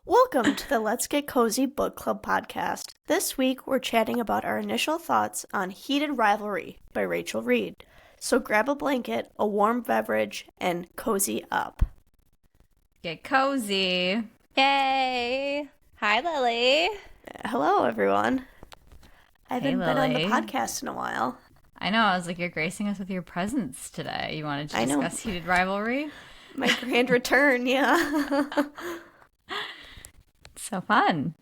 Welcome to the Let's Get Cozy Book Club podcast. This week we're chatting about our initial thoughts on Heated Rivalry by Rachel Reid. So grab a blanket, a warm beverage, and cozy up. Get cozy. Yay! Hi, Lilli. Hello, everyone. I haven't been on the Lilli. podcast in a while. I know, I was like, you're gracing us with your presence today. You wanted to discuss Heated Rivalry? My grand return, yeah. So fun.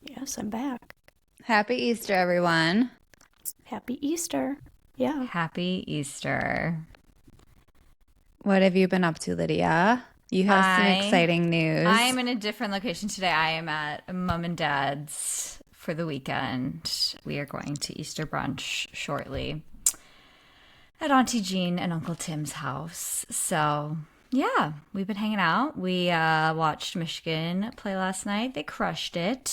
Yes, I'm back. Happy Easter, everyone. Happy Easter. Yeah. Happy Easter. What have you been up to, Lydia? You have some exciting news. I am in a different location today. I am at Mom and Dad's for the weekend. We are going to Easter brunch shortly at Auntie Jean and Uncle Tim's house. So, yeah, we've been hanging out. We watched Michigan play last night. They crushed it.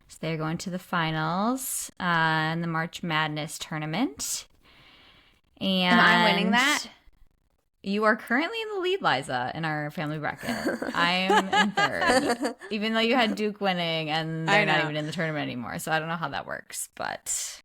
So they're going to the finals in the March Madness tournament. And Am I winning that? You are currently in the lead, Liza, in our family bracket. I am in third, even though you had Duke winning and they're not even in the tournament anymore. So I don't know how that works, but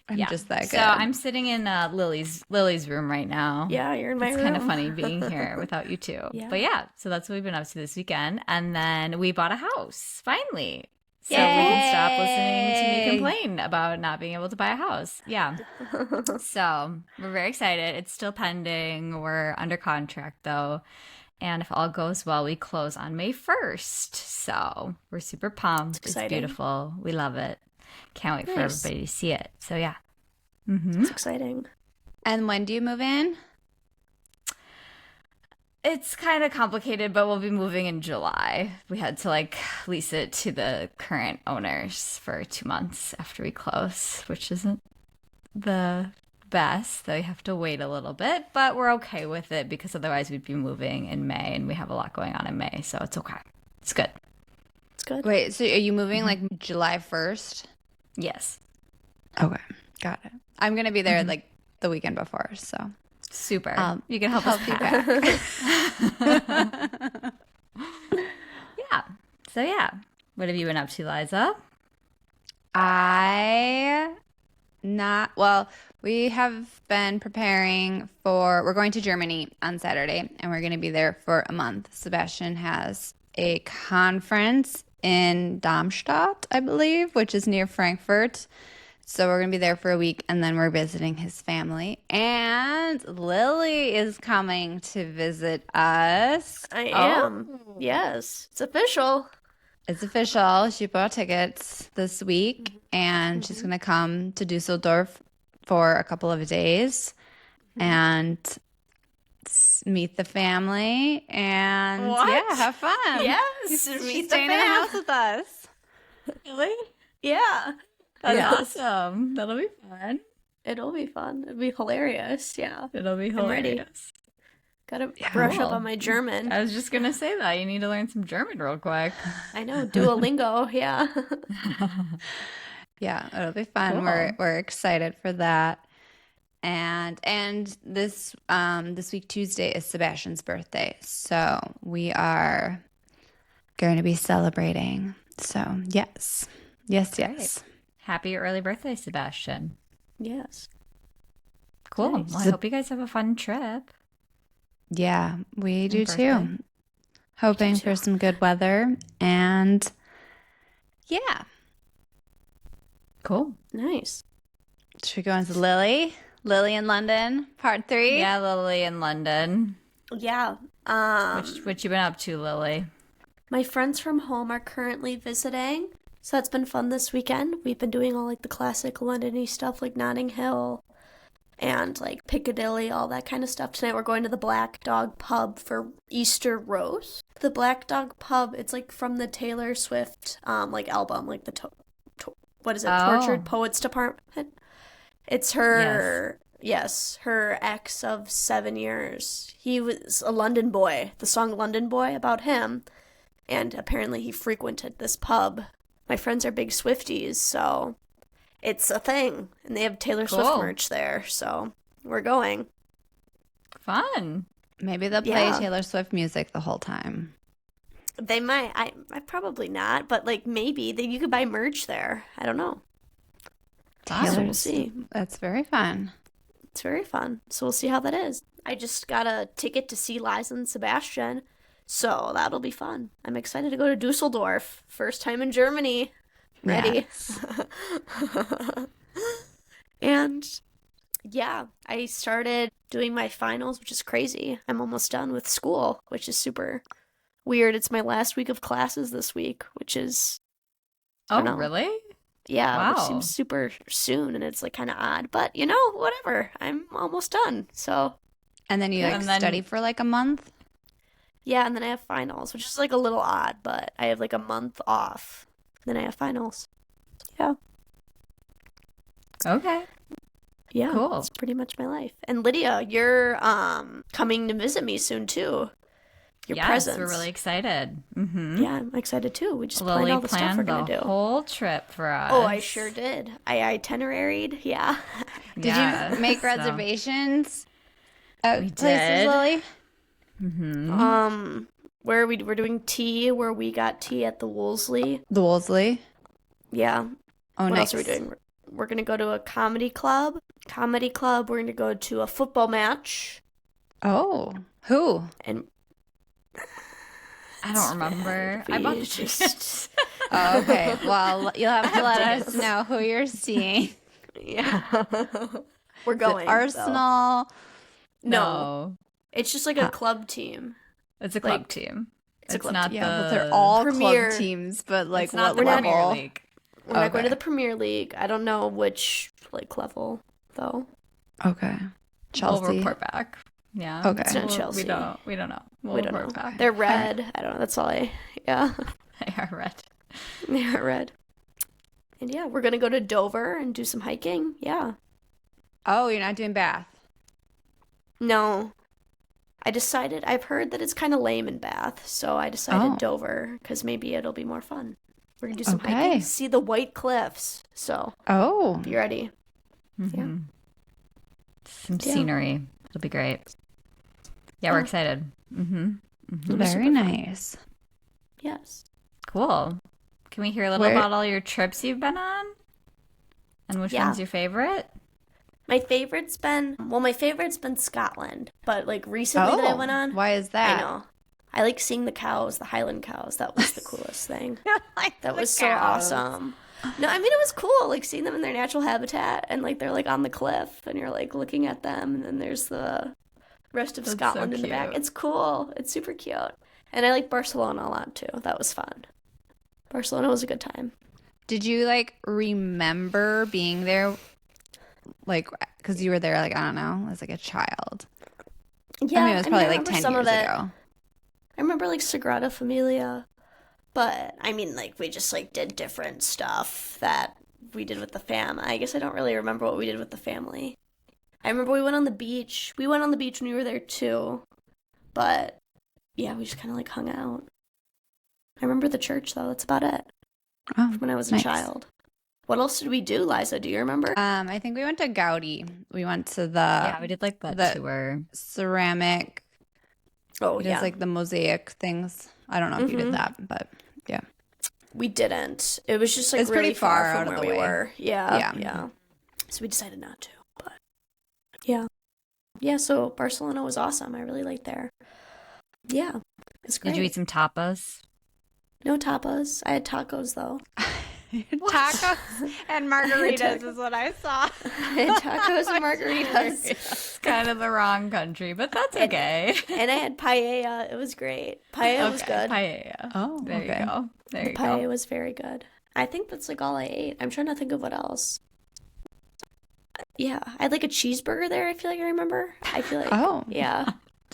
I'm just that good. So I'm sitting in Lily's room right now. Yeah, you're in my room. It's kind of funny being here without you two. Yeah. But yeah, so that's what we've been up to this weekend. And then we bought a house, finally. So Yay! we can stop listening to me complain about not being able to buy a house. Yeah. So we're very excited. It's still pending. We're under contract though. And if all goes well, we close on May 1st. So we're super pumped. It's beautiful. We love it. Can't wait for everybody to see it. So yeah. It's exciting. And when do you move in? It's kind of complicated, but we'll be moving in July. We had to lease it to the current owners for 2 months after we close, which isn't the best. So we have to wait a little bit, but we're okay with it because otherwise we'd be moving in May and we have a lot going on in May. So it's okay. It's good. It's good. Wait, so are you moving like July 1st? Yes. Okay, got it. I'm going to be there like the weekend before, so. Super. You can help us you pack. Yeah. So yeah. What have you been up to, Liza? We have been preparing we're going to Germany on Saturday, and we're going to be there for a month. Sebastian has a conference in Darmstadt, I believe, which is near Frankfurt. So we're going to be there for a week, and then we're visiting his family. And Lilli is coming to visit us. I am. Yes. It's official. It's official. She bought tickets this week, and she's going to come to Dusseldorf for a couple of days and meet the family and have fun. Yes. She's staying in the house with us. Really? Yeah. That's awesome. That'll be fun. It'll be fun. It'll be hilarious. Yeah. It'll be hilarious. Gotta brush up on my German. I was just going to say that. You need to learn some German real quick. I know. Duolingo. Yeah. Yeah, it'll be fun. Cool. We're excited for that. And this week, Tuesday, is Sebastian's birthday. So we are going to be celebrating. So yes. Yes. Happy early birthday, Sebastian. Yes. Cool. Nice. Well, I hope you guys have a fun trip. Yeah, we do birthday. too. Hoping for some good weather. And yeah. Cool. Nice. Should we go on to Lilli? Lilli in London, part 3? Yeah, Lily in London. Yeah. What you been up to, Lily? My friends from home are currently visiting, so that's been fun this weekend. We've been doing all the classic London-y stuff like Notting Hill and Piccadilly, all that kind of stuff. Tonight we're going to the Black Dog pub for Easter roast. The Black Dog pub, it's from the Taylor Swift album, what is it? Tortured Poets Department. It's her, her ex of 7 years. He was a London boy. The song London Boy about him. And apparently he frequented this pub. My friends are big Swifties, so it's a thing. And they have Taylor Swift merch there, so we're going. Fun. Maybe they'll play Taylor Swift music the whole time. They might. I probably not, but like maybe you could buy merch there. I don't know. So we'll see. That's very fun. It's very fun. So we'll see how that is. I just got a ticket to see Liza and Sebastian, so that'll be fun. I'm excited to go to Dusseldorf. First time in Germany. Ready. Yes. And yeah, I started doing my finals, which is crazy. I'm almost done with school, which is super weird. It's my last week of classes this week, which is I don't know. Really? Yeah, which Wow. seems super soon, and it's like kind of odd. But whatever. I'm almost done. So And then you study for like a month? yeah, and then I have finals, which is like a little odd, but I have like a month off. Then I have finals. Yeah. Okay. Yeah. Cool. That's pretty much my life. And Lydia, you're coming to visit me soon too. Your Yes, presence. we're really excited. Mm-hmm. Yeah, I'm excited too. We just planned Lilli all the stuff we're planned gonna the do. whole trip for us. Oh, I sure did. I itineraried. Yeah. Did you make reservations at We places, did. Lilli? Mm-hmm. Where we're doing tea, where we got tea at the Wolseley. The Wolseley. Yeah. Oh, What nice. else are we doing? We're gonna go to a comedy club. We're gonna go to a football match. Oh, who? And I don't remember. I bought the We tickets. just- Oh, okay. Well, you'll have to let us know who you're seeing. yeah. We're Is it going. though. Arsenal. No. It's just like a club team. It's a club Like, team. it's a club not team. Yeah, the but they're all Premier- club teams. But like, it's not what the Premier level? League. We're not going to Okay. the Premier League. I don't know which like level though. Okay. Chelsea. We'll report back. Yeah. Okay. It's not We'll- Chelsea. We don't know. We'll We don't know. report back. They're red. I don't know. That's all I. Yeah, They are red. they're red. And yeah, we're gonna go to Dover and do some hiking. Yeah. Oh, you're not doing Bath. No. I've heard that it's kind of lame in Bath, so I decided Oh. Dover because maybe it'll be more fun. We're gonna do some Okay. hiking, see the White Cliffs. So Oh, be ready. Mhm. Some Yeah. scenery. It'll be great. Yeah, we're excited. Mm-hmm. It'll be very super fun. nice. Yes. Cool. Can we hear a little Where- about all your trips you've been on? And which Yeah. one's your favorite? My favorite's been Scotland, but like recently that I went on. Why is that? I know. I like seeing the cows, the Highland cows. That was the coolest thing. That was so cows. awesome. No, I mean it was cool, like seeing them in their natural habitat, and like they're like on the cliff, and you're like looking at them, and then there's the rest of That's so Scotland in the back. cute. It's cool. It's super cute, and I like Barcelona a lot too. That was fun. Barcelona was a good time. Did you like remember being there? Like, because you were there, like, I don't know, as like a child. Yeah, I mean, it was probably like remember 10 some years of it. ago. I remember like Sagrada Familia, but I mean, like we just like did different stuff that we did with the fam. I guess I don't really remember what we did with the family. I remember we went on the beach. We went on the beach when we were there too, but yeah, we just kind of like hung out. I remember the church though. That's about it. Oh, From when I was a nice. child. What else did we do, Liza? Do you remember? I think we went to Gaudi. We went to the Yeah, we did like that the- tour. ceramic. Oh It yeah, is like the mosaic things. I don't know if you did that, but yeah. we didn't. It was just like It's pretty really far far from out of where the we way. were. Yeah, Yeah. yeah. So we decided not to. But yeah, yeah. So Barcelona was awesome. I really liked there. Yeah, it's great. Did you eat some tapas? No tapas. I had tacos though. Tacos and margaritas is what I saw. I had tacos and margaritas, It's kind of the wrong country, but that's okay. and I had paella. It was great. Paella was good. Paella. Oh, There okay. you go. There The you paella go. was very good. I think that's like all I ate. I'm trying to think of what else. Yeah, I had like a cheeseburger there. I feel like I remember. I feel like. Oh. Yeah.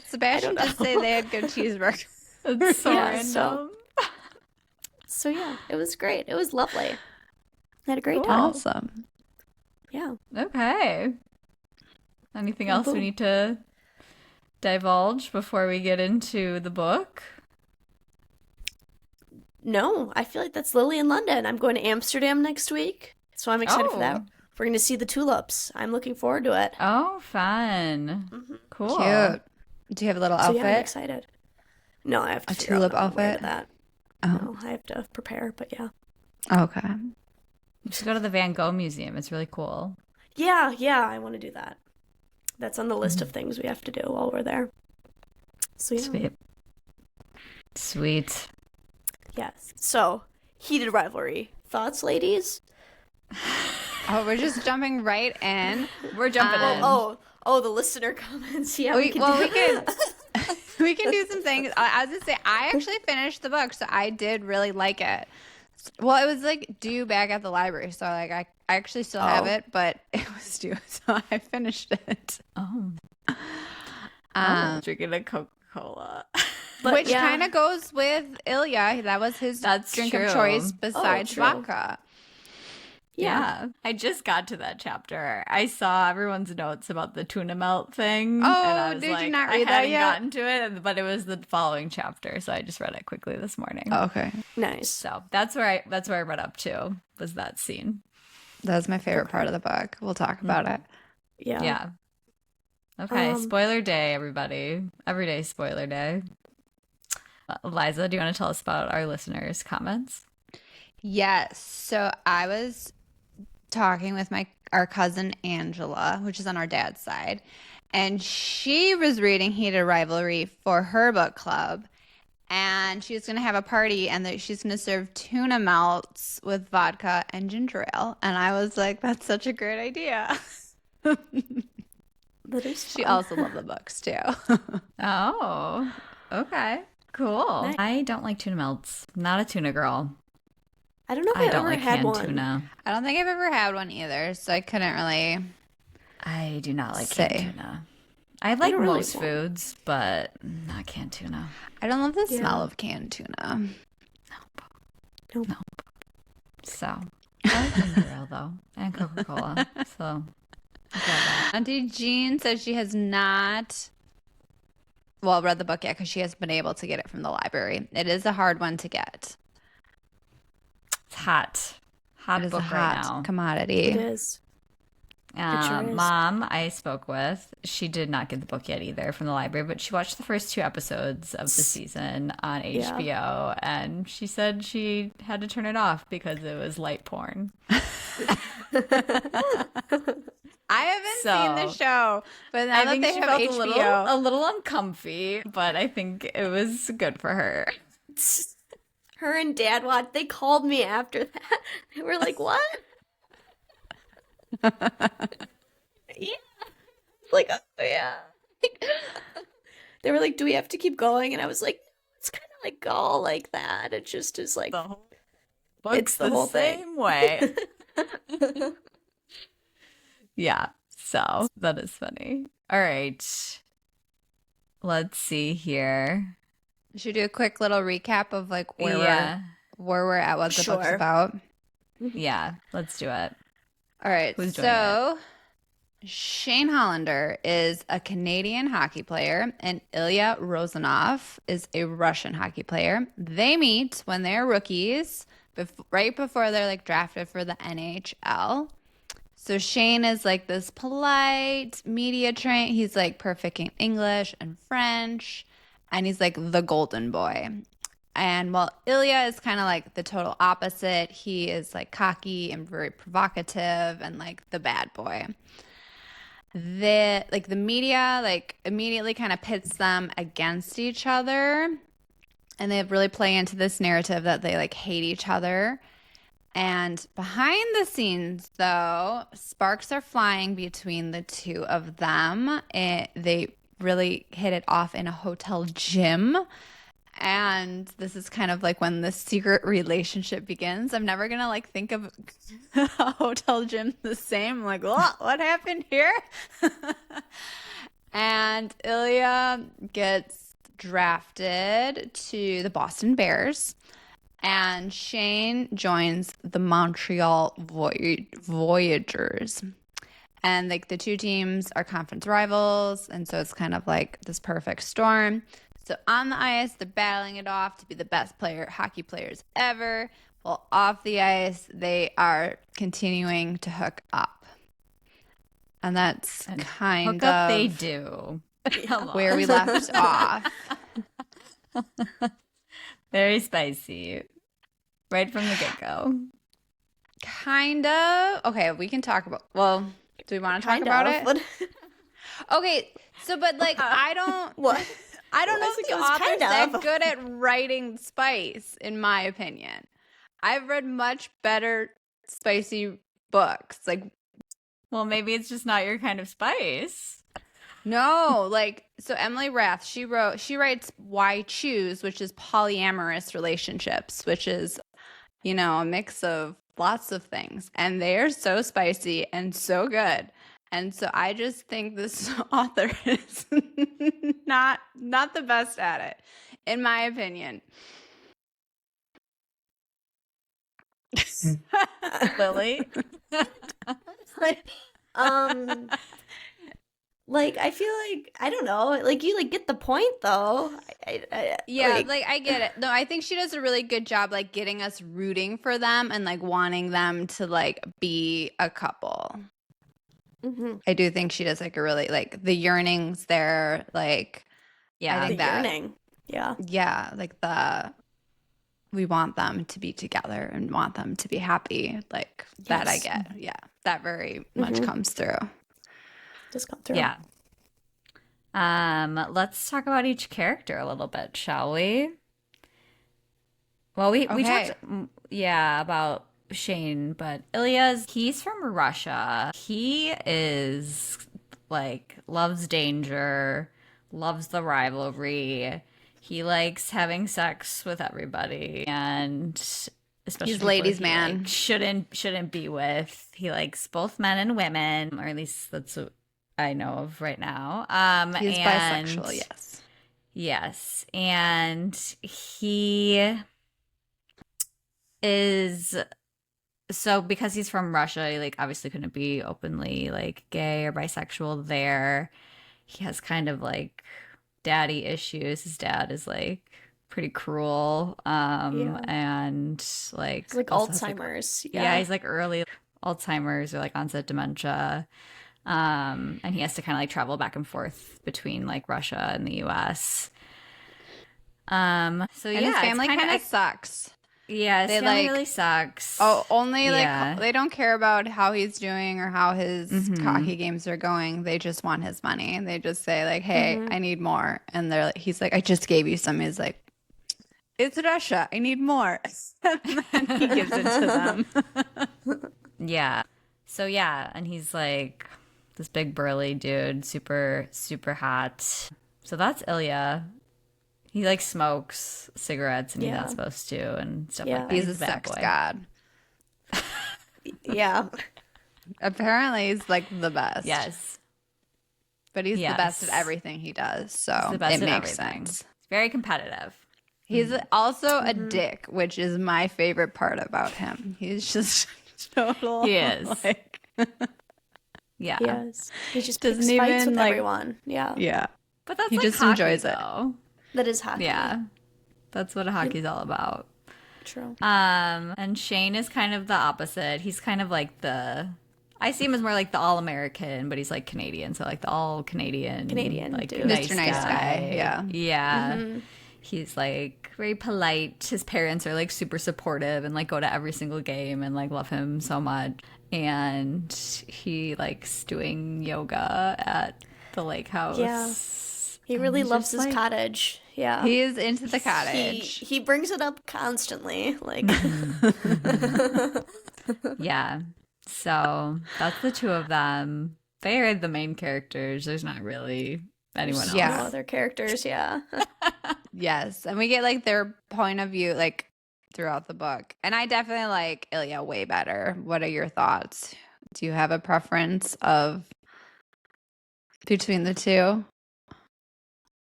Sebastian I did don't say know. they had good cheeseburgers. It's so Yeah, random. so- So yeah, it was great. It was lovely. I had a great time. Awesome. Yeah. Okay. Anything else we Cool. need to divulge before we get into the book? No, I feel like that's Lilli in London. I'm going to Amsterdam next week, so I'm excited for that. Oh. We're going to see the tulips. I'm looking forward to it. Oh, fun. Mhm. Cool. Cute. Do you have a little So outfit? yeah, I'm excited. No, I have to A figure out tulip what I'm gonna wear to outfit? that. No, I have to prepare, but yeah. Okay. You should go to the Van Gogh Museum. It's really cool. Yeah, I want to do that. That's on the list of things we have to do while we're there. So yeah. Sweet. Yes. So, Heated Rivalry. Thoughts, ladies? Oh, we're just jumping right in. We're jumping in. Oh, the listener comments. Yeah, we can we can do some things. I was gonna say I actually finished the book, so I did really like it. Well, it was like due back at the library, so like I actually still have it, but it was due, so I finished it. Drinking a Coca-Cola. Which kind of goes with Ilya. That was his drink of choice besides vodka. Yeah. I just got to that chapter. I saw everyone's notes about the tuna melt thing. Oh, and I was did you not read that yet? I hadn't gotten to it, but it was the following chapter, so I just read it quickly this morning. Oh, okay. Nice. So that's where I read up to, was that scene. That was my favorite part of the book. We'll talk about it. Yeah. Yeah. Okay, spoiler day, everybody. Every day spoiler day. Liza, do you want to tell us about our listeners' comments? Yes. So I was talking with our cousin Angela, which is on our dad's side, and she was reading Heated Rivalry for her book club, and she was going to have a party, and she's going to serve tuna melts with vodka and ginger ale. And I was like, that's such a great idea. That is She fun. also loved the books too. Oh, okay. Cool. Nice. I don't like tuna melts. Not a tuna girl. I don't know if I I've don't ever like had canned one. tuna. I don't think I've ever had one either, so I couldn't really. I do not like Say. canned tuna. I like don't really most want- foods, but not canned tuna. I don't love the Yeah. smell of canned tuna. Nope. So, I like ginger ale though, and Coca-Cola. So, I got that. Auntie Jean says she has not, read the book yet because she hasn't been able to get it from the library. It is a hard one to get. It's hot. Hot It is a book right hot now. commodity. It is. It sure is. Mom, I spoke with, she did not get the book yet either from the library, but she watched the first 2 episods of the season on HBO, and she said she had to turn it off because it was light porn. I haven't seen the show, but now I that think they she have felt HBO, a little uncomfy, but I think it was good for her. Her and Dad watched. They called me after that. They were like, "What?" Yeah. Like, yeah. They were like, "Do we have to keep going?" And I was like, "It's kind of like all like that. It just is like The whole book's it's the whole thing." same way. Yeah, so that is funny. All right. Let's see here. should we do a quick little recap of like where we're at, what the book's Sure. about. Yeah, let's do it. All right, Who's doing so Shane Hollander is a Canadian hockey player, and Ilya Rozanov is a Russian hockey player. They meet when they're rookies, right before they're like drafted for the NHL. So Shane is like this polite media trained. He's like perfect in English and French, and he's like the golden boy. And while Ilya is kind of like the total opposite, he is like cocky and very provocative and like the bad boy. The media like immediately kind of pits them against each other, and they really play into this narrative that they like hate each other. And behind the scenes, though, sparks are flying between the two of them. They really hit it off in a hotel gym. And this is kind of like when the secret relationship begins. I'm never going to like think of a hotel gym the same. Like, what happened here? And Ilya gets drafted to the Boston Bears. And Shane joins the Montreal Voyagers. And like the two teams are conference rivals, and so it's kind of like this perfect storm. So on the ice, they're battling it off to be the best hockey players ever. While off the ice, they are continuing to hook up. And that's kind Hook up of they do. where we left off. Very spicy. Right from the get-go. Kind of. Okay, we can talk about. Well, do we want to talk about it? What? Okay, so but like I don't. What? I don't Well, know I think if it the was author's kind that of. good at writing spice, in my opinion. I've read much better spicy books. Like, Well, maybe it's just not your kind of spice. no, like, so Emily Rath, she writes Why Choose, which is polyamorous relationships, which is, a mix of lots of things. And they are so spicy and so good. And so I just think this author is not the best at it, in my opinion. Lilli? Like I feel like I don't know. Like you get the point though. Yeah, like I get it. No, I think she does a really good job like getting us rooting for them and like wanting them to like be a couple. mm-hmm. I do think she does like a really like the yearnings there, like Yeah. I think The that yearning. yeah, like we want them to be together and want them to be happy. Like that I Yes. get. Yeah. That very much comes through. Just come through. Yeah. Let's talk about each character a little bit, shall we? Well, we Okay. talked, about Shane, but he's from Russia. He is like loves danger, loves the rivalry. He likes having sex with everybody, and especially He's people ladies' he, man. like, shouldn't be with. He likes both men and women, or at least that's what I know of right now. He's and bisexual, yes. Yes, and he is so because he's from Russia, he like obviously couldn't be openly like gay or bisexual there. He has kind of like daddy issues. His dad is like pretty cruel. Yeah. And like It's like also has, like, Alzheimer's. yeah, he's like early Alzheimer's or like onset dementia. And he has to kind of like travel back and forth between like Russia and the US. So And his family kind of sucks. Yeah, his They, family like- really sucks. Oh, only Yeah. like they don't care about how he's doing or how his hockey games are going. They just want his money. And they just say like, "Hey, I need more." And he's like, "I just gave you some." He's like, "It's Russia. I need more." And he gives it to them. Yeah. So yeah, and he's like this big burly dude, super super hot. So that's Ilya. He like smokes cigarettes and he's not supposed to and stuff like that. He's a bad sex boy. god. Yeah. Apparently, he's like the best. Yes. But he's the best at Yes. everything he does. So He's the best it at makes everything. sense. Very competitive. He's also a dick, which is my favorite part about him. He's just total. He is. Like, Yeah. Yes. He just Doesn't picks fights even, with like- everyone. Yeah. yeah. But that's He like just hockey, enjoys it. though. That is hockey. Yeah. That's what hockey's all about. True. And Shane is kind of the opposite. He's kind of like I see him as more like the all-American, but he's like Canadian, so like the all-Canadian like dude. Mr. Nice Guy, yeah. Yeah. He's like very polite. His parents are like super supportive and like go to every single game and like love him so much. And he likes doing yoga at the lake house. Yeah. He really he's loves just, his like- cottage. Yeah. He is into the cottage. He brings it up constantly. Like Yeah. So that's the two of them. They are the main characters. There's not really anyone else. no Yeah. other characters, yeah. Yes. And we get like their point of view like throughout the book. And I definitely like Ilya way better. What are your thoughts? Do you have a preference of between the two?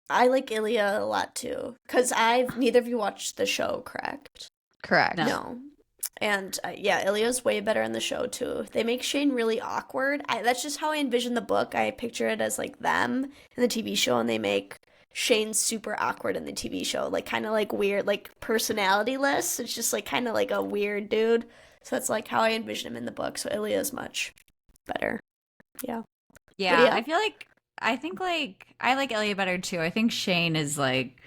I like Ilya a lot too. Cause neither of you watched the show, correct? Correct. No. And yeah, Ilya's way better in the show too. They make Shane really awkward. That's just how I envision the book. I picture it as like them in the TV show, and they make Shane super awkward in the TV show, like kind of like weird, like personality-less. It's just like kind of like a weird dude. So that's like how I envision him in the book. So Ilya is much better. Yeah. Yeah, yeah. I think like I like Ilya better too. I think Shane is like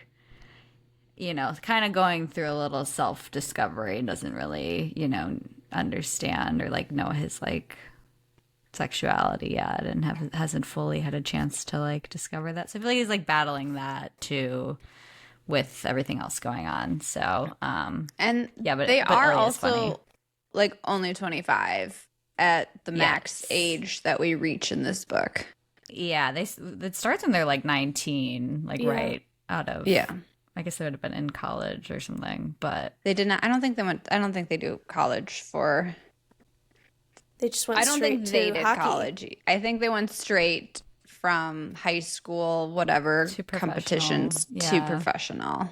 kind of going through a little self-discovery and doesn't really, understand or like know his like sexuality yet and hasn't fully had a chance to like discover that. So I feel like he's like battling that too with everything else going on. So and yeah, but they are Ilia's also funny. like only 25 at the max Yes. age that we reach in this book. Yeah, it starts when they're like 19, like right out of I guess they would have been in college or something, but they did not. I don't think they do college for. They just went I don't straight think to they did hockey. college. I think they went straight from high school, whatever To competitions professional. to Yeah. professional.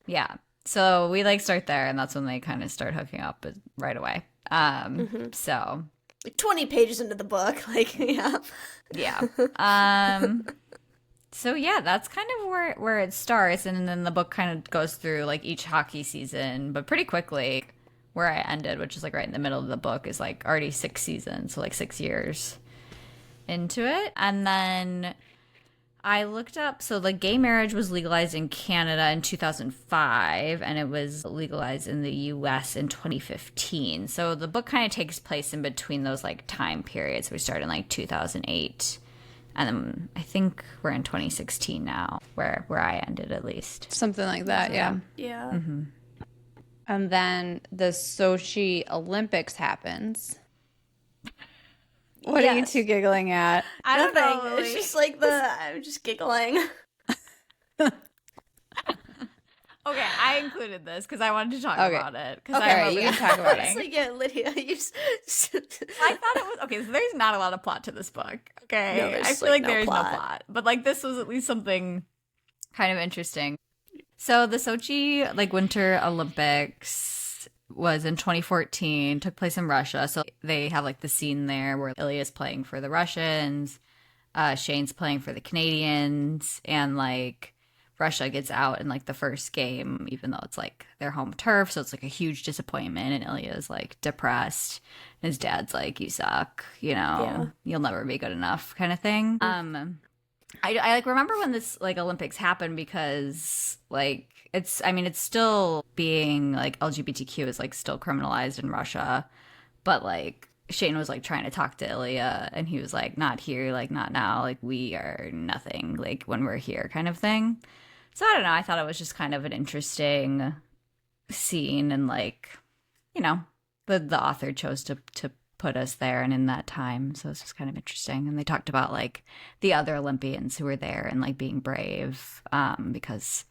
Yeah. So we like start there, and that's when they kind of start hooking up right away. So Like 20 pages into the book, like, yeah. So yeah, that's kind of where it starts, and then the book kind of goes through like each hockey season, but pretty quickly. Where I ended, which is like right in the middle of the book, is like already 6 seasons, so like 6 years into it. And then I looked up, so like gay marriage was legalized in Canada in 2005, and it was legalized in the US in 2015. So the book kind of takes place in between those like time periods. We started in like 2008, and then I think we're in 2016 now, where I ended at least. Something like that, yeah. Yeah. And then the Sochi Olympics happens. What are you Yes. two giggling at? I don't Nothing. know. It's just like I'm just giggling. Okay, I included this because I wanted to talk Okay. about it. Because Okay, you can talk about It's it. like, yeah, Lydia, you just... I thought it was okay. So there's not a lot of plot to this book. Okay, No, there's, I feel like, like no there's plot. no plot, but like this was at least something kind of interesting. So the Sochi like Winter Olympics was in 2014. Took place in Russia. So they have like the scene there where Ilya's playing for the Russians, Shane's playing for the Canadians, and like Russia gets out in like the first game, even though it's like their home turf. So it's like a huge disappointment, and Ilya's like depressed. And his dad's like, "You suck, you'll never be good enough," kind of thing. I like remember when this like Olympics happened because like it's still being like LGBTQ is like still criminalized in Russia, but like Shane was like trying to talk to Ilya, and he was like, "Not here, like not now, like we are nothing, like when we're here," kind of thing. So I don't know. I thought it was just kind of an interesting scene, and like, the author chose to put us there and in that time. So it's just kind of interesting. And they talked about like the other Olympians who were there and like being brave because,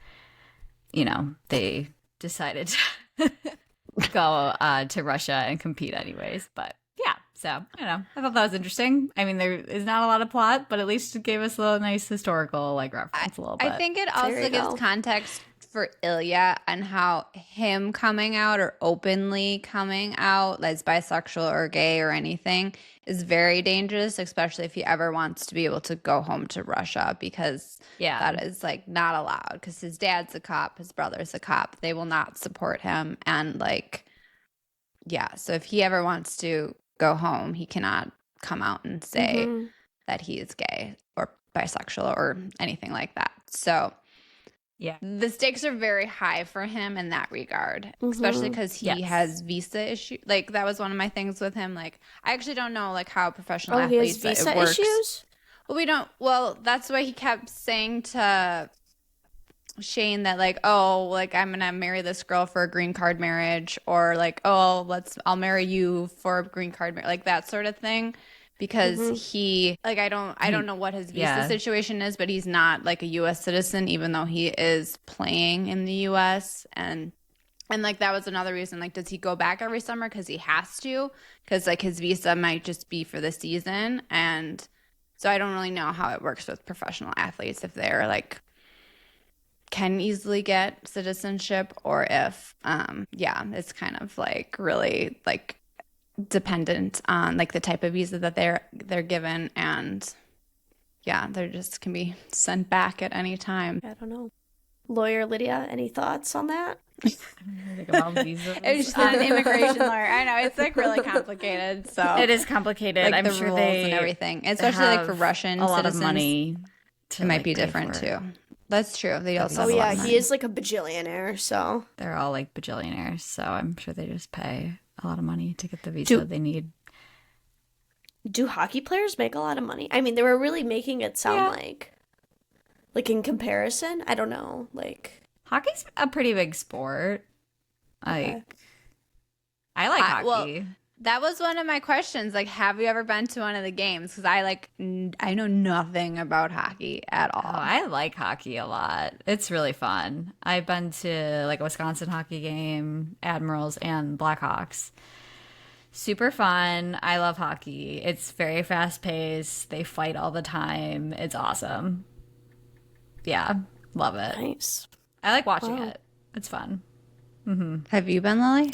they decided to go to Russia and compete anyways. But yeah, so I don't know. I thought that was interesting. I mean, there is not a lot of plot, but at least it gave us a little nice historical like reference a little bit. I think it There also you gives go. context for Ilya and how him coming out or openly coming out as bisexual or gay or anything is very dangerous, especially if he ever wants to be able to go home to Russia, because that is like not allowed, because his dad's a cop, his brother's a cop. They will not support him. And like, yeah, so if he ever wants to go home, he cannot come out and say that he is gay or bisexual or anything like that. So yeah, the stakes are very high for him in that regard, especially because he has visa issues. Like that was one of my things with him. Like I actually don't know like how professional Oh, he athletes has it visa works. issues? Well, we don't. Well, that's why he kept saying to Shane that like, oh, like I'm gonna marry this girl for a green card marriage, or like, oh, I'll marry you for a green card marriage, like that sort of thing. Because he like I don't know what his visa situation is, but he's not like a US citizen, even though he is playing in the US. And like that was another reason, like, does he go back every summer because he has to, because like his visa might just be for the season. And so I don't really know how it works with professional athletes, if they're like can easily get citizenship, or if it's kind of like really like dependent on like the type of visa that they're given, and they just can be sent back at any time. I don't know. Lawyer Lydia, any thoughts on that? think about visas. It's just an immigration lawyer. I know it's like really complicated. So It is complicated. like I'm the sure rules they and everything, especially like for have Russian a lot citizens, of money. it might be different too. That's true. They also Oh, have a lot yeah, of money. he is like a bajillionaire, so. They're all like bajillionaires, so I'm sure they just pay a lot of money to get the visa Do- they need. Do hockey players make a lot of money? I mean, they were really making it sound Yeah. like in comparison, I don't know, like. Hockey's a pretty big sport. Okay. Like, I like hockey. Well, that was one of my questions. Like, have you ever been to one of the games? Because I know nothing about hockey at all. Oh, I like hockey a lot. It's really fun. I've been to like a Wisconsin hockey game, Admirals and Blackhawks. Super fun. I love hockey. It's very fast paced. They fight all the time. It's awesome. Yeah, love it. Nice. I like watching Wow. it. It's fun. Have you been, Lily?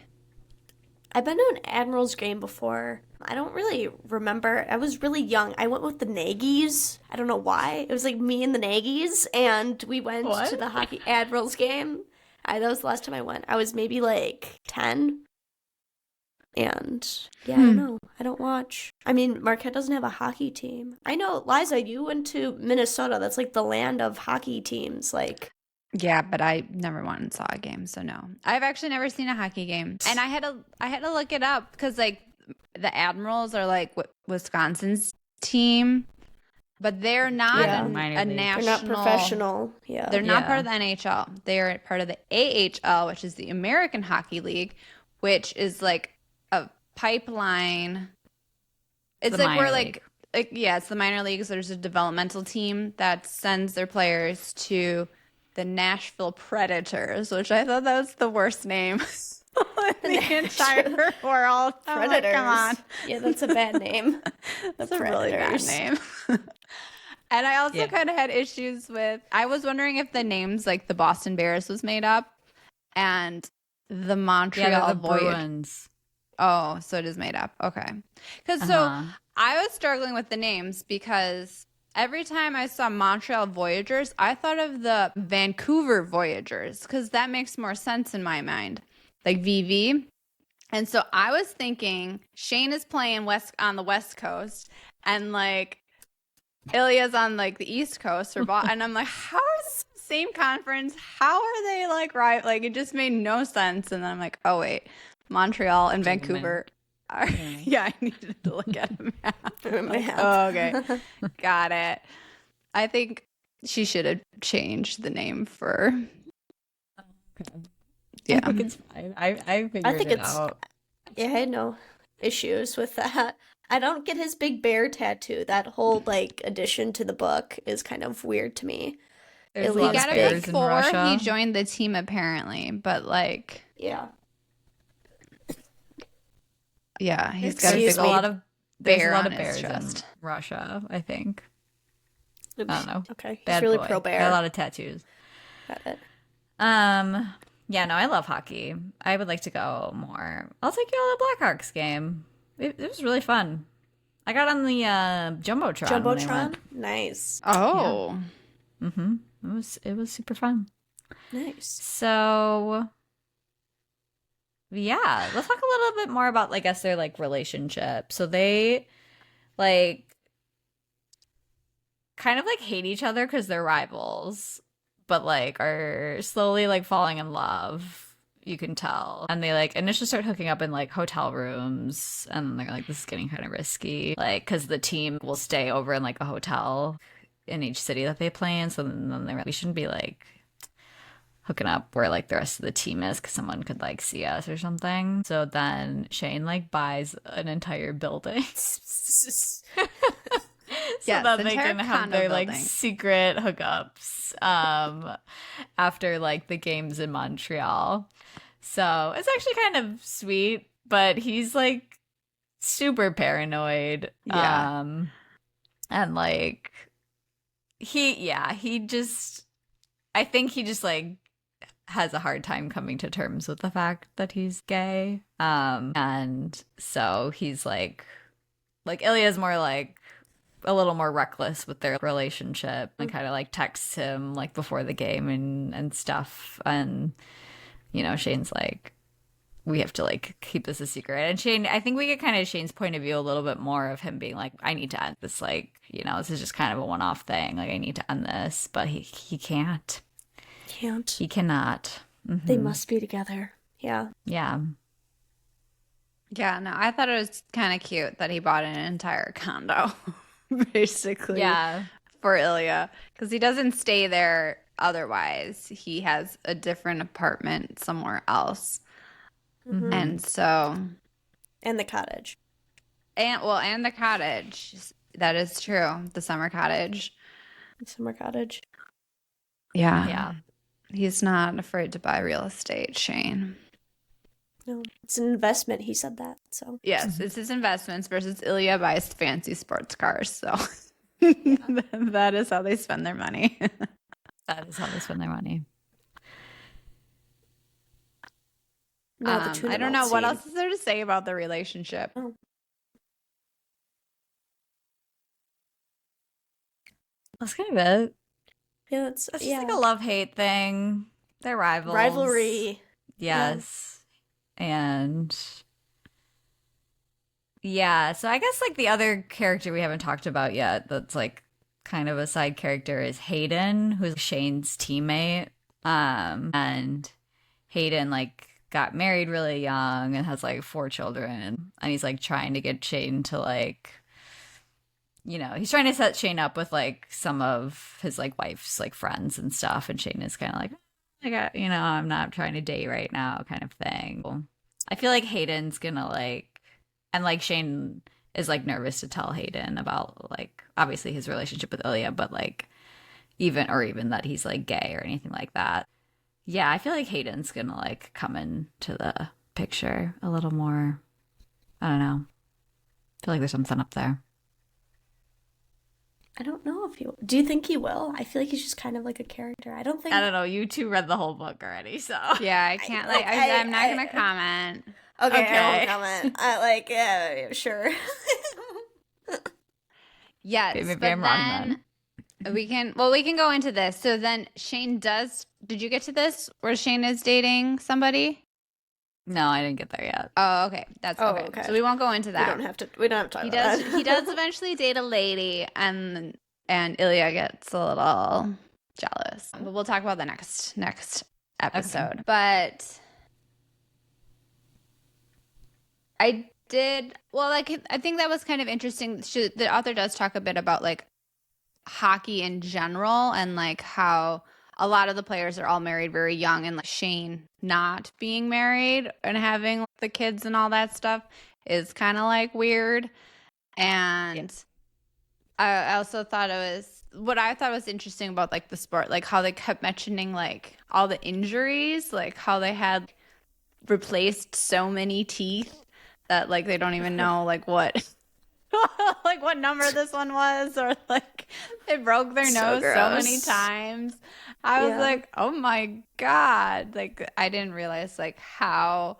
I've been to an Admirals game before. I don't really remember. I was really young. I went with the Nagys. I don't know why. It was like me and the Nagys, and we went What? to the hockey Admirals game. That was the last time I went. I was maybe like 10. And yeah, I don't know. I don't watch. I mean, Marquette doesn't have a hockey team. I know, Liza, you went to Minnesota. That's like the land of hockey teams. Like, Yeah, but I never went and saw a game, so no. I've actually never seen a hockey game, and I had to look it up because like the Admirals are like Wisconsin's team, but they're not Yeah. Minor a league. national. they're not professional. Yeah. They're not Yeah. part of the NHL. They are part of the AHL, which is the American Hockey League, which is like a pipeline. It's The like we're minor like yeah, it's the minor leagues. There's a developmental team that sends their players to the Nashville Predators, which I thought that was the worst name in the entire world. I'm like, Predators. come on. Yeah, that's a bad name. That's a really bad Predators. name. And I also Yeah. kind of had issues with, I was wondering if the names like the Boston Bears was made up and the Montreal Yeah, they're the Voyage. Bruins. Oh, so it is made up. Okay. Because so Uh-huh. I was struggling with the names because every time I saw Montreal Voyagers, I thought of the Vancouver Voyagers because that makes more sense in my mind, like VV. And so I was thinking Shane is playing on the West Coast and like Ilya's on like the East Coast and I'm like, how is same conference? How are they like right? Like it just made no sense. And then I'm like, oh wait, Montreal and Take a Vancouver are yeah, I needed to look at a map. Map. Oh, okay. Got it. I think she should have changed the name for yeah. I think it's fine. I figured think it it's- out. Yeah, I had no issues with that. I don't get his big bear tattoo. That whole like addition to the book is kind of weird to me. There's He a lot He of got it bears in before Russia. he joined the team apparently, but like Yeah. yeah, he's got a Excuse big There's a me. lot of there's bear a lot on of his bears in chest. Russia, I think. I don't know. Okay. He's Bad really boy. pro Got a bear. lot of tattoos. Got it. Yeah, no, I love hockey. I would like to go more. I'll take you to the Blackhawks game. It was really fun. I got on the Jumbotron. when I Jumbotron? went. Nice. Oh. It was super fun. Nice. So yeah, let's talk a little bit more about like, I guess, their like relationship. So they like kind of like hate each other because they're rivals, but like are slowly like falling in love. You can tell. And they like initially start hooking up in like hotel rooms, and then they're like, this is getting kind of risky, like because the team will stay over in like a hotel in each city that they play in. So then they're like, we shouldn't be like hooking up where like the rest of the team is because someone could like see us or something. So then Shane like buys an entire building so Yes, that they entire can have condo their like building. secret hookups after like the games in Montreal. So it's actually kind of sweet, but he's like super paranoid. Yeah. And like he just, I think he just like has a hard time coming to terms with the fact that he's gay. And so he's like Ilya's more like a little more reckless with their relationship and kind of like texts him like before the game and stuff. And, you know, Shane's like, we have to like keep this a secret. And Shane, I think we get kind of Shane's point of view a little bit more of him being like, I need to end this like this is just kind of a one-off thing. Like, I need to end this. But he can't. Can't. He cannot. They must be together. Yeah. Yeah. Yeah, no, I thought it was kind of cute that he bought an entire condo, basically, Yeah. for Ilya, because he doesn't stay there otherwise. He has a different apartment somewhere else. And so, And the cottage. and the cottage. That is true. The summer cottage. Summer cottage. Yeah. Yeah. He's not afraid to buy real estate, Shane. No, it's an investment. He said that. So Yes, it's his investments versus Ilya buys fancy sports cars. So that is how they spend their money. That is how they spend their money. now the tuna I don't melt know. What scene. else is there to say about the relationship? Oh. That's kind of it. Yeah, that's It's just like a love-hate thing. They're rivals. rivalry. Yes. And yeah, so I guess like the other character we haven't talked about yet that's like kind of a side character is Hayden, who's Shane's teammate. And Hayden like got married really young and has like 4 children, and he's like trying to get Shane to like, he's trying to set Shane up with like some of his like wife's like friends and stuff, and Shane is kind of like, I'm not trying to date right now, kind of thing. I feel like Hayden's gonna like, and like Shane is like nervous to tell Hayden about like obviously his relationship with Ilya, but like even that he's like gay or anything like that. Yeah, I feel like Hayden's gonna like come into the picture a little more. I don't know. I feel like there's something up there. I don't know if he. Do you think he will? I feel like he's just kind of like a character. I don't think. I don't know. You two read the whole book already, so Yeah, I can't. I'm not gonna comment. Okay, I won't comment. Yeah, sure. Yes, maybe but I'm wrong then. we can go into this. So then Shane did you get to this where Shane is dating somebody? No, I didn't get there yet. Oh, okay. That's okay. okay. So we won't go into that. We don't have to talk He about does that. he does eventually date a lady, and Ilya gets a little jealous. But we'll talk about the next episode. Okay. But I think that was kind of interesting. The author does talk a bit about like hockey in general, and like how a lot of the players are all married very young, and like Shane not being married and having like, the kids and all that stuff is kind of like weird. And I also thought what I thought was interesting about like the sport, like how they kept mentioning like all the injuries, like how they had replaced so many teeth that like they don't even know like what like what number this one was, or like they broke their nose so many times. I was like, oh my God. Like I didn't realize like how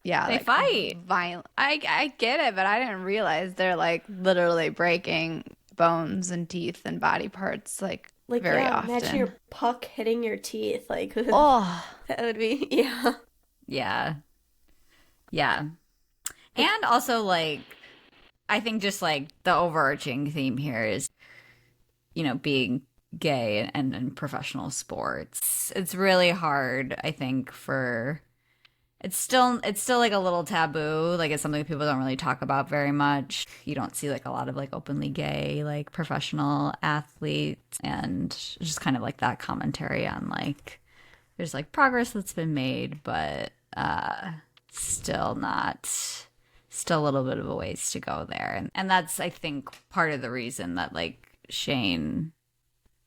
They like, fight. Violent. I get it, but I didn't realize they're like literally breaking bones and teeth and body parts like very often. Imagine your puck hitting your teeth. Like, Oh, that would be, Yeah. And also, like, I think just like the overarching theme here is, being gay and in professional sports. It's really hard, I think, it's still like a little taboo. Like it's something people don't really talk about very much. You don't see like a lot of like openly gay like professional athletes, and just kind of like that commentary on like there's like progress that's been made, but still a little bit of a ways to go there. And that's I think part of the reason that like Shane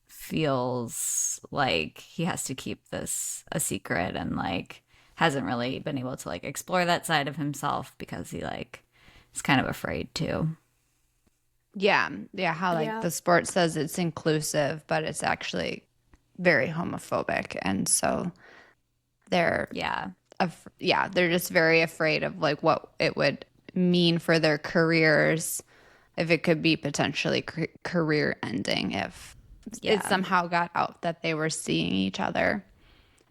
feels like he has to keep this a secret, and like hasn't really been able to like explore that side of himself because he like is kind of afraid to. yeah. How like the sport says it's inclusive, but it's actually very homophobic, and so they're they're just very afraid of like what it would mean for their careers if it could be potentially career ending if it somehow got out that they were seeing each other.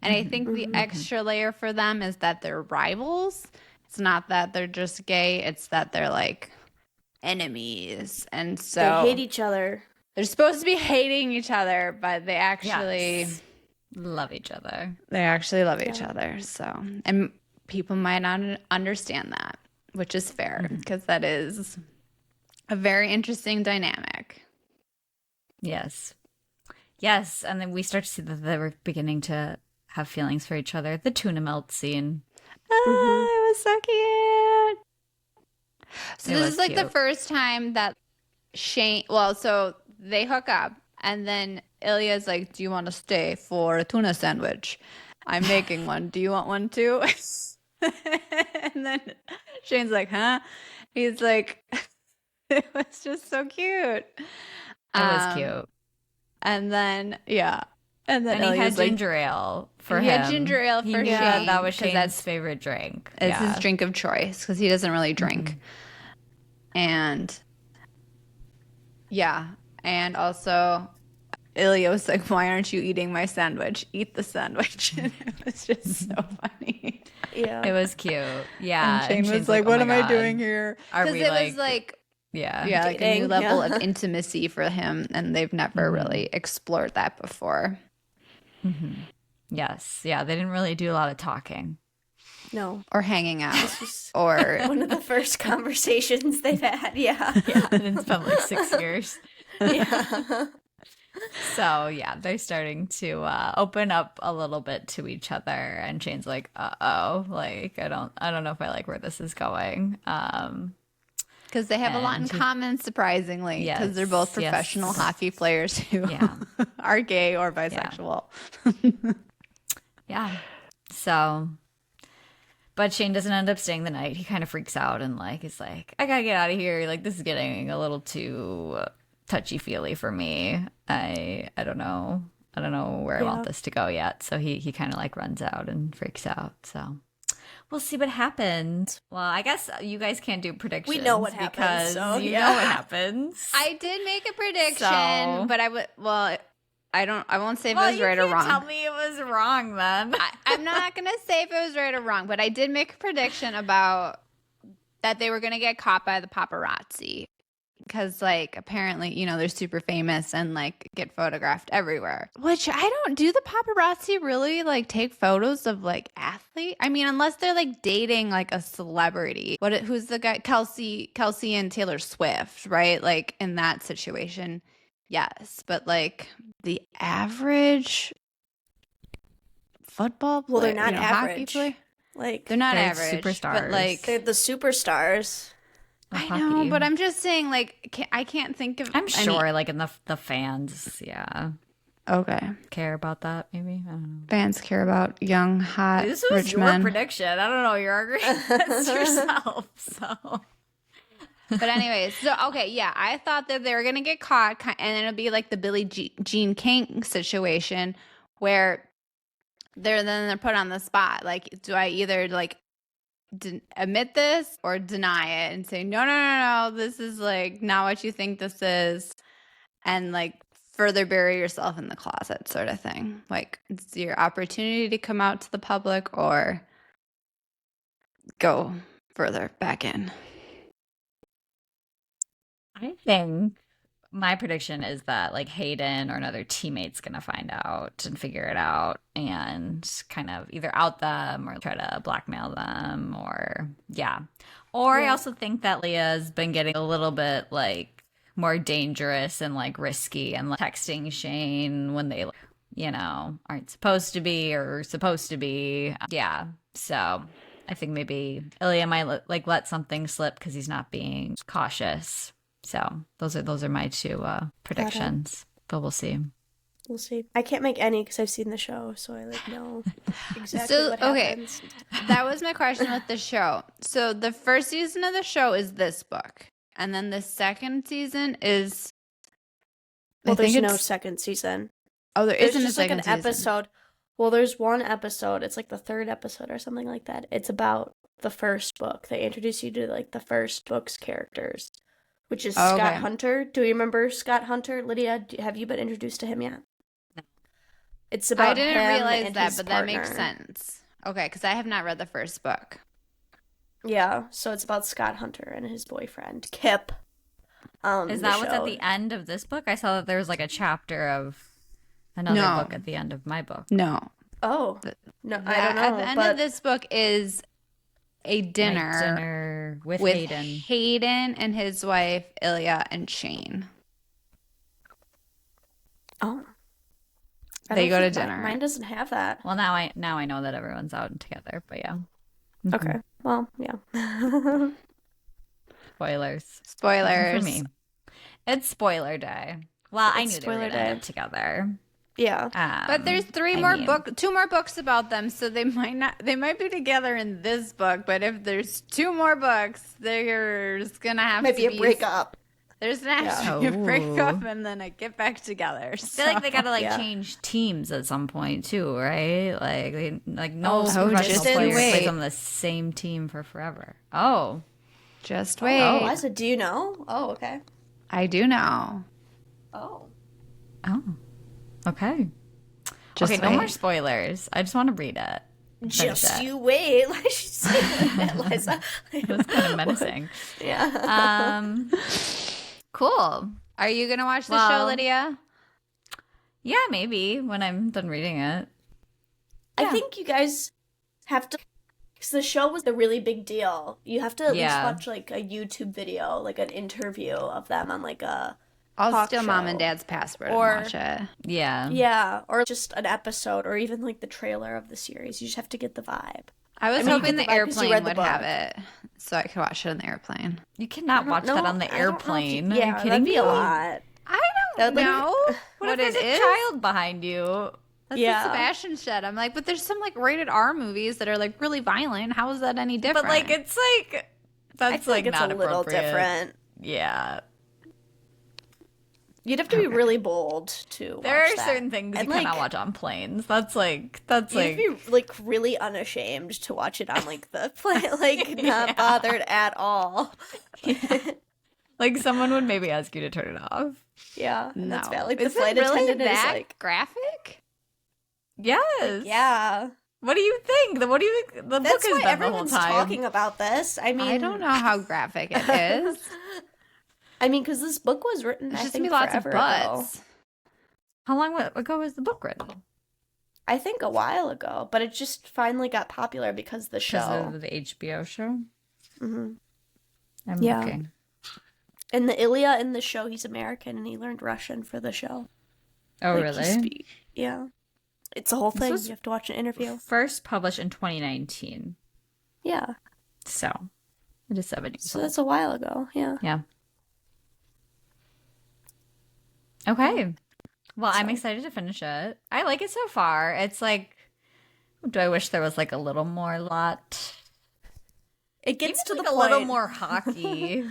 And I think the extra layer for them is that they're rivals. It's not that they're just gay. It's that they're like enemies. And They so hate each other. they're supposed to be hating each other, but they actually Yes. Love each other. love each other. So, and people might not understand that, which is fair because that is a very interesting dynamic. Yes. Yes, and then we start to see that they were beginning to have feelings for each other. The tuna melt scene. Oh, it was so cute. So It this was is like the cute. first time that Shane, well, so they hook up and then Ilya's like, do you want to stay for a tuna sandwich? I'm making one. Do you want one too? And then Shane's like, huh? He's like, it was just so cute. It was cute. And then, yeah. And then And he had Ilya's like, ginger ale for him. he had ginger ale He for knew Shane, that was 'cause Shane's that's- favorite drink. it's his drink of choice because he doesn't really drink. And yeah. And also Ilya was like, why aren't you eating my sandwich? Eat the sandwich. And it was just so funny. Yeah. It was cute. Yeah. And Shane was Shane's like, "Oh what my am I God. doing here? Are Because we it was like, yeah. yeah, like a new Dating, level yeah. of intimacy for him. And they've never really explored that before. Yes. Yeah. They didn't really do a lot of talking. No. Or hanging out. This was Or one of the first conversations they've had. Yeah. Yeah. It's been like 6 years. Yeah. So yeah, they're starting to open up a little bit to each other, and Shane's like, "Uh-oh, like I don't know if I like where this is going." because they have a lot in And- common, surprisingly. Because they're both Yes, professional yes. hockey players who Yeah. are gay or bisexual. Yeah. So, but Shane doesn't end up staying the night. He kind of freaks out and like is like, "I gotta get out of here. Like this is getting a little too touchy feely for me. I don't know. I don't know where I want this to go yet." So he kind of like runs out and freaks out. So we'll see what happens. Well, I guess you guys can't do predictions. know what happens, because so, you yeah. know what happens. I did make a prediction, So- but I would. Well, I won't say if well, it was you right or can't wrong. tell me it was wrong then. I'm not gonna say if it was right or wrong, but I did make a prediction about that they were gonna get caught by the paparazzi because, like, apparently, you know, they're super famous and like get photographed everywhere. Which I don't. Do the paparazzi really like take photos of like athletes? I mean, unless they're like dating like a celebrity. Who's the guy? Kelsey and Taylor Swift, right? Like in that situation, yes. But like the average football player, Well, they're not hockey average. player, Like, they're not They're average, superstars. but like they're the superstars. Of I know, hockey. but I'm just saying, like, I can't think of. I'm any- sure, like in the fans, yeah, Okay, care about that. Maybe I don't know. fans care about young, hot, This was rich your men. prediction. I don't know. You're arguing against yourself. So But anyways, so okay, yeah, I thought that they were gonna get caught, and it'll be like the Billie Jean King situation, where they're put on the spot. Like, do I either like admit this or deny it and say no, this is like not what you think this is, and like further bury yourself in the closet, sort of thing. Like, it's your opportunity to come out to the public or go further back in. I think my prediction is that like Hayden or another teammate's gonna find out and figure it out and kind of either out them or try to blackmail them or I also think that Leah's been getting a little bit like more dangerous and like risky and like texting Shane when they aren't supposed to be or supposed to be. So I think maybe Ilya might like let something slip because he's not being cautious. So those are my two predictions, but we'll see. We'll see. I can't make any because I've seen the show, so I like know exactly what happens. That was my question with the show. So the first season of the show is this book, and then the second season is. Well, I think there's no it's- second season. Oh, there There's isn't a just like second an season. episode. Well, there's one episode. It's like the third episode or something like that. It's about the first book. They introduce you to like the first book's characters, which is Oh, Scott okay. Hunter. Do you remember Scott Hunter? Lydia, have you been introduced to him yet? It's about I didn't him realize and that, his but that makes partner. sense. Okay, because I have not read the first book. Yeah, so it's about Scott Hunter and his boyfriend, Kip. Is that what's at the end of this book? I saw that there was like a chapter of another book at the end of my book. No. Oh. No, I don't know. At the end of this book is a dinner with Hayden and his wife, Ilya, and Shane. Oh. They go to dinner. Mine doesn't have that. Well, now I know that everyone's out together, but yeah. Okay. Well, yeah. Spoilers. Spoilers. For me. It's spoiler day. Well, I knew they were spoiler going to end day. up together. Yeah. But there's two more books about them, so they might be together in this book, but if there's 2 more books, there's gonna have Maybe to a be breakup. There's an actually a breakup and then a get back together. I feel like they gotta change teams at some point too, right? No professional player plays on the same team for forever. Oh. Just wait. Oh, Liza, do you know? Oh, okay. I do know. Oh. Okay. Just no more spoilers. I just want to read it. Just you wait. Like she said, Liza. It was kind of menacing. Yeah. Cool. Are you gonna watch the show, Lydia? Yeah, maybe when I'm done reading it. I think you guys have to, because the show was a really big deal. You have to at least watch like a YouTube video, like an interview of them on like a I'll steal show. Mom and Dad's password and watch it. Yeah. Yeah, or just an episode, or even like the trailer of the series. You just have to get the vibe. I was hoping the airplane read the would book. have it, so I could watch it on the airplane. You cannot watch that on the airplane. Yeah, Are you kidding that'd be me? a lot. I don't know What if there's a child behind you? That's what Sebastian said. I'm like, but there's some like rated R movies that are like really violent. How is that any different? But like, it's like that's like it's not a little appropriate. different. Yeah. You'd have to be really bold to watch There are that. certain things And, you cannot watch on planes. That's like you'd have to be like really unashamed to watch it on like the plane, like not bothered at all. like someone would maybe ask you to turn it off. Yeah, and that's valid. Like, is the flight it really attendant that is like graphic? Yes. Yeah. What do you think? What do you think? The That's book has why been the whole everyone's time. talking about this. I mean, I don't know how graphic it is. I mean, because this book was written, There's I just think, gonna be lots of forever ago. butts. How long ago was the book written? I think a while ago, but it just finally got popular because of the show. Because of the HBO show? Mm-hmm. I'm looking. And the Ilya in the show, he's American, and he learned Russian for the show. Oh, Like, really? Yeah. It's a whole thing. was You have to watch an interview. First published in 2019. Yeah. So, it is 7 years So old. that's a while ago. Yeah. Yeah. Okay. Well, I'm excited to finish it. I like it so far. It's like, do I wish there was like a little more lot? It gets Even to like the a point. little more hockey.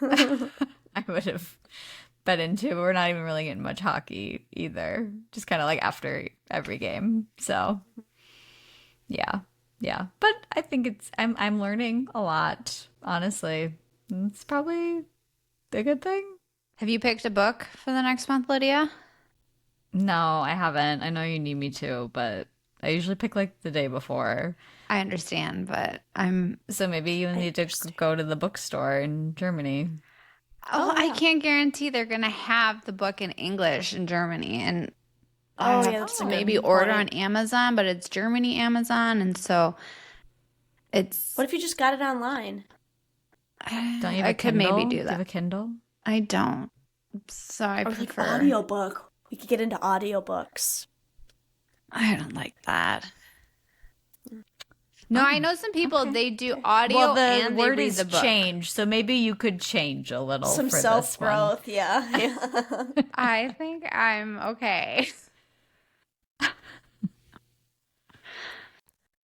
I would have been into. We're not even really getting much hockey either. Just kind of like after every game. So, yeah. But I think I'm learning a lot, honestly. It's probably a good thing. Have you picked a book for the next month, Lydia? No, I haven't. I know you need me to, but I usually pick like the day before. I understand, but So maybe you need to go to the bookstore in Germany. I can't guarantee they're gonna have the book in English in Germany, and I have that's to a good maybe order on point. Amazon, but it's Germany Amazon, and so it's. What if you just got it online? Don't you have I a could Kindle? maybe do Do you have that. a Kindle? I don't, so I Or prefer. like audiobook. We could get into audiobooks. I don't like that. No, I know some people they do audio Well, the and they word read is the book. change, so maybe you could change a little Some for this self one. growth. Yeah. I think I'm okay.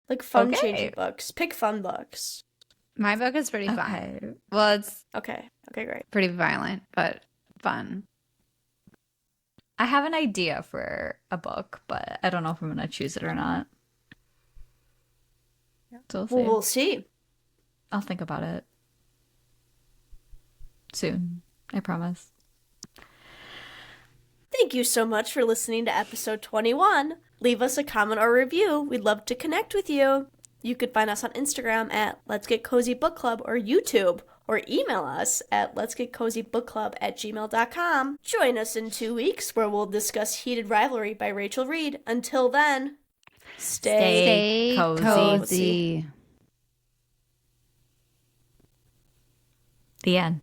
Like fun Okay. changing books. Pick fun books. My book is pretty fun. Okay. Well, it's Okay, great. pretty violent, but fun. I have an idea for a book, but I don't know if I'm going to choose it or not. So we'll see. Well, we'll see. I'll think about it soon. I promise. Thank you so much for listening to episode 21. Leave us a comment or review. We'd love to connect with you. You could find us on Instagram at Let's Get Cozy Book Club or YouTube, or email us at letsgetcozybookclub@gmail.com. Join us in 2 weeks where we'll discuss Heated Rivalry by Rachel Reid. Until then, stay cozy. The end.